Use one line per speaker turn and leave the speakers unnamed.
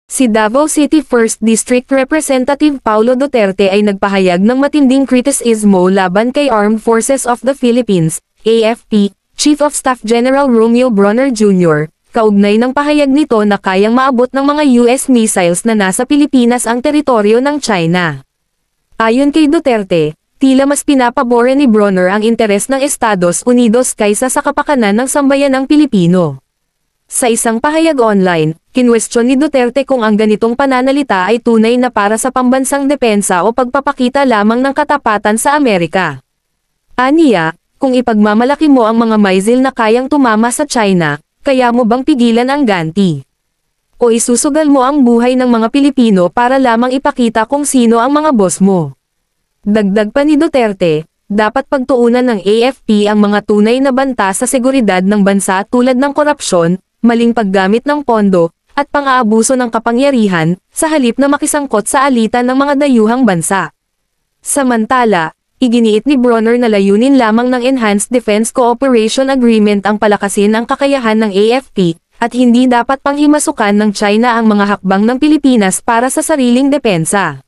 Si Davao City 1st District Representative Paulo Duterte ay nagpahayag ng matinding kritisismo laban kay Armed Forces of the Philippines, AFP, Chief of Staff General Romeo Bronner Jr., kaugnay ng pahayag nito na kayang maabot ng mga US missiles na nasa Pilipinas ang teritoryo ng China. Ayon kay Duterte, tila mas pinapabore ni Bronner ang interes ng Estados Unidos kaysa sa kapakanan ng sambayanang Pilipino. Sa isang pahayag online, kinwestiyon ni Duterte kung ang ganitong pananalita ay tunay na para sa pambansang depensa o pagpapakita lamang ng katapatan sa Amerika. Aniya, kung ipagmamalaki mo ang mga missile na kayang tumama sa China, kaya mo bang pigilan ang ganti? O isusugal mo ang buhay ng mga Pilipino para lamang ipakita kung sino ang mga boss mo? Dagdag pa ni Duterte, dapat pagtuunan ng AFP ang mga tunay na banta sa seguridad ng bansa tulad ng korupsyon, maling paggamit ng pondo, at pang-aabuso ng kapangyarihan, sa halip na makisangkot sa alitan ng mga dayuhang bansa. Samantala, iginiit ni Bronner na layunin lamang ng Enhanced Defense Cooperation Agreement ang palakasin ang kakayahan ng AFP, at hindi dapat panghimasukan ng China ang mga hakbang ng Pilipinas para sa sariling depensa.